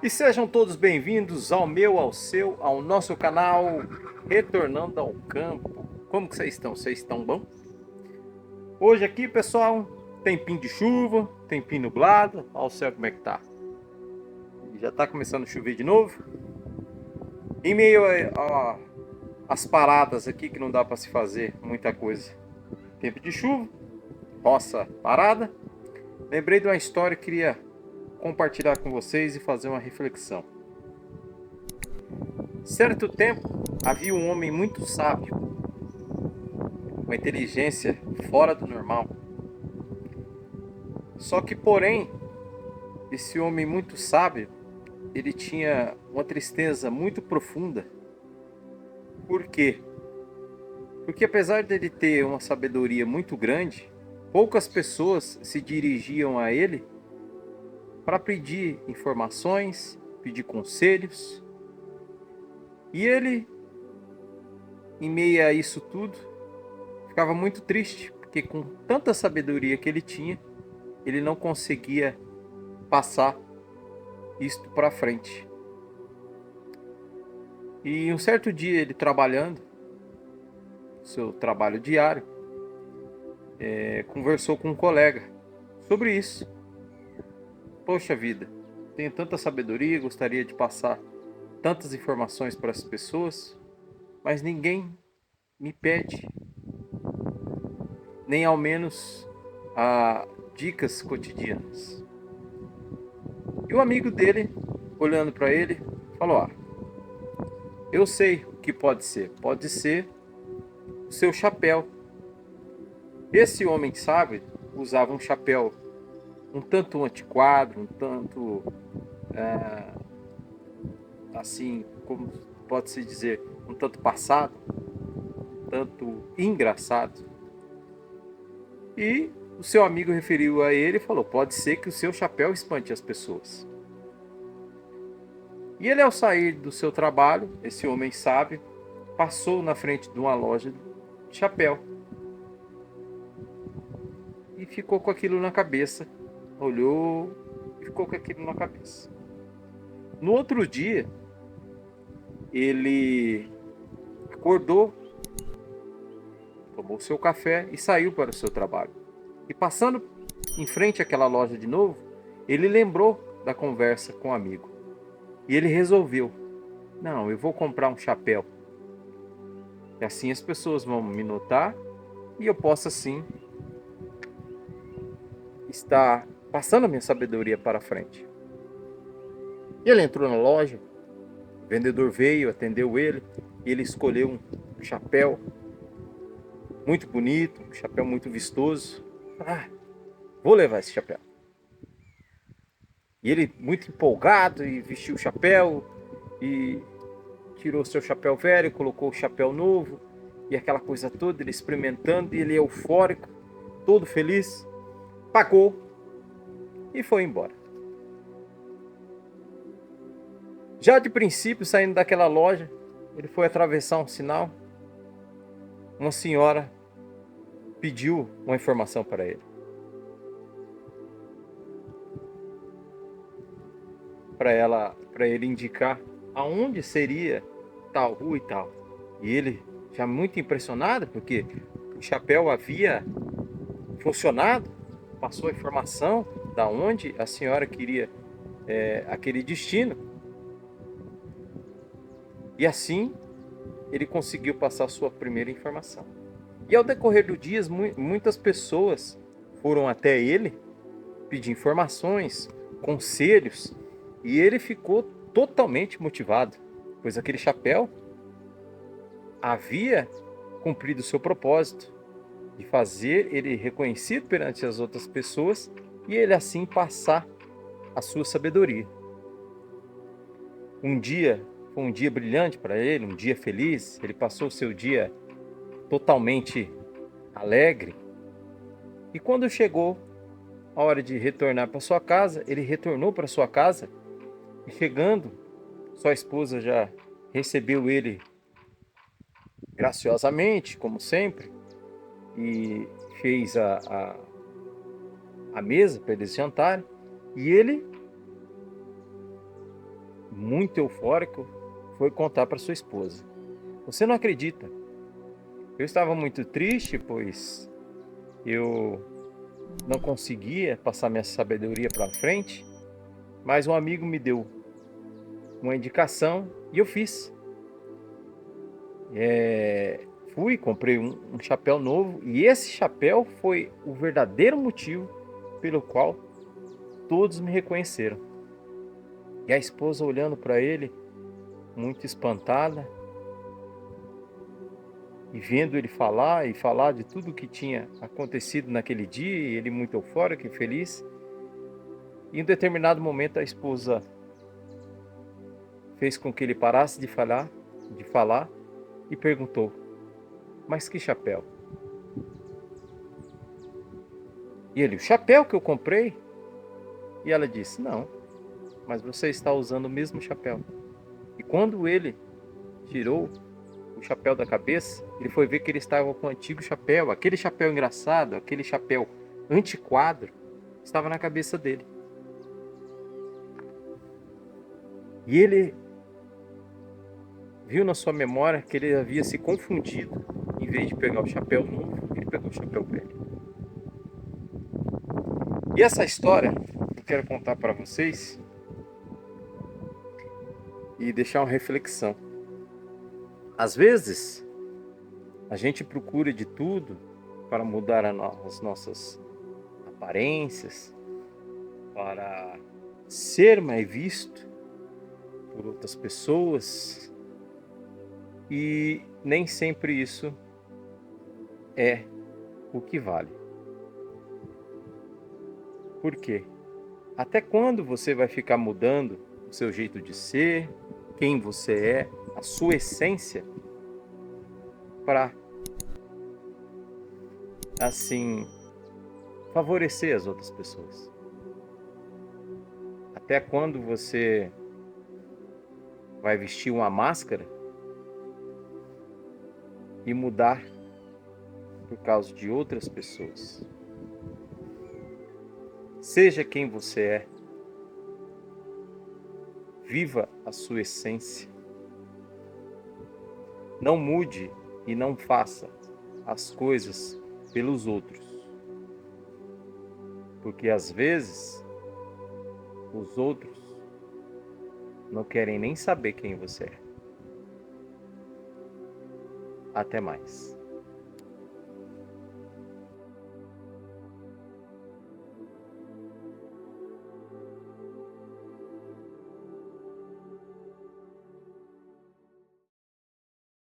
E sejam todos bem-vindos ao meu, ao seu, ao nosso canal Retornando ao Campo. Como que vocês estão? Vocês estão bom? Hoje aqui, pessoal, tempinho de chuva, tempinho nublado. Olha o céu como é que tá. Já tá começando a chover de novo. Em meio às paradas aqui que não dá para se fazer muita coisa. Tempo de chuva, roça parada. Lembrei de uma história que queria compartilhar com vocês e fazer uma reflexão. Certo tempo, havia um homem muito sábio, uma inteligência fora do normal. Só que, porém, esse homem muito sábio, ele tinha uma tristeza muito profunda. Por quê? Porque apesar dele ter uma sabedoria muito grande, poucas pessoas se dirigiam a ele para pedir informações, pedir conselhos. E ele, em meio a isso tudo, ficava muito triste, porque com tanta sabedoria que ele tinha, ele não conseguia passar isto para frente. E um certo dia ele trabalhando, seu trabalho diário, conversou com um colega sobre isso. Poxa vida, tenho tanta sabedoria, gostaria de passar tantas informações para as pessoas, mas ninguém me pede, nem ao menos dicas cotidianas. E o amigo dele, olhando para ele, falou: eu sei o que pode ser. Pode ser o seu chapéu. Esse homem sábio usava um chapéu um tanto antiquado, um tanto assim, como pode-se dizer, um tanto passado, um tanto engraçado. E o seu amigo referiu a ele e falou: pode ser que o seu chapéu espante as pessoas. E ele, ao sair do seu trabalho, esse homem sábio, passou na frente de uma loja de chapéu e ficou com aquilo na cabeça. Olhou e ficou com aquilo na cabeça. No outro dia, ele acordou, tomou seu café e saiu para o seu trabalho. E passando em frente àquela loja de novo, ele lembrou da conversa com o amigo. E ele resolveu: não, eu vou comprar um chapéu. E assim as pessoas vão me notar e eu posso assim estar passando a minha sabedoria para frente. E ele entrou na loja, o vendedor veio, atendeu ele, e ele escolheu um chapéu muito bonito, um chapéu muito vistoso. Vou levar esse chapéu. E ele, muito empolgado, e vestiu o chapéu, e tirou seu chapéu velho, colocou o chapéu novo, e aquela coisa toda, ele experimentando, e ele eufórico, todo feliz, pagou e foi embora. Já de princípio, saindo daquela loja, ele foi atravessar um sinal. Uma senhora pediu uma informação para ele. Para ele indicar aonde seria tal rua e tal. E ele, já muito impressionado, porque o chapéu havia funcionado, passou a informação da onde a senhora queria aquele destino. E assim ele conseguiu passar a sua primeira informação. E ao decorrer dos dias, muitas pessoas foram até ele pedir informações, conselhos, e ele ficou totalmente motivado, pois aquele chapéu havia cumprido o seu propósito de fazer ele reconhecido perante as outras pessoas e ele assim passar a sua sabedoria. Um dia foi um dia brilhante para ele, um dia feliz. Ele passou o seu dia totalmente alegre. E quando chegou a hora de retornar para sua casa, ele retornou para sua casa e, chegando, sua esposa já recebeu ele graciosamente, como sempre, e fez a mesa para eles jantarem. E ele muito eufórico, foi contar para sua esposa. Você não acredita? Eu estava muito triste, pois eu não conseguia passar minha sabedoria para frente, mas um amigo me deu uma indicação e eu fiz. Fui, comprei um chapéu novo e esse chapéu foi o verdadeiro motivo pelo qual todos me reconheceram. E a esposa olhando para ele, muito espantada, e vendo ele falar e falar de tudo o que tinha acontecido naquele dia, e ele muito eufórico e feliz. E em um determinado momento a esposa fez com que ele parasse de falar e perguntou: "Mas que chapéu?" E ele: "O chapéu que eu comprei?" E ela disse: "Não, mas você está usando o mesmo chapéu." E quando ele tirou o chapéu da cabeça, ele foi ver que ele estava com o antigo chapéu, aquele chapéu engraçado, aquele chapéu antiquadro, estava na cabeça dele. E ele viu na sua memória que ele havia se confundido. Em vez de pegar o chapéu novo, ele pegou o chapéu velho. E essa história eu quero contar para vocês e deixar uma reflexão. Às vezes, a gente procura de tudo para mudar as nossas aparências, para ser mais visto por outras pessoas, e nem sempre isso é o que vale. Por quê? Até quando você vai ficar mudando o seu jeito de ser, quem você é, a sua essência, para assim favorecer as outras pessoas? Até quando você vai vestir uma máscara e mudar por causa de outras pessoas? Seja quem você é. Viva a sua essência. Não mude e não faça as coisas pelos outros. Porque às vezes os outros não querem nem saber quem você é. Até mais.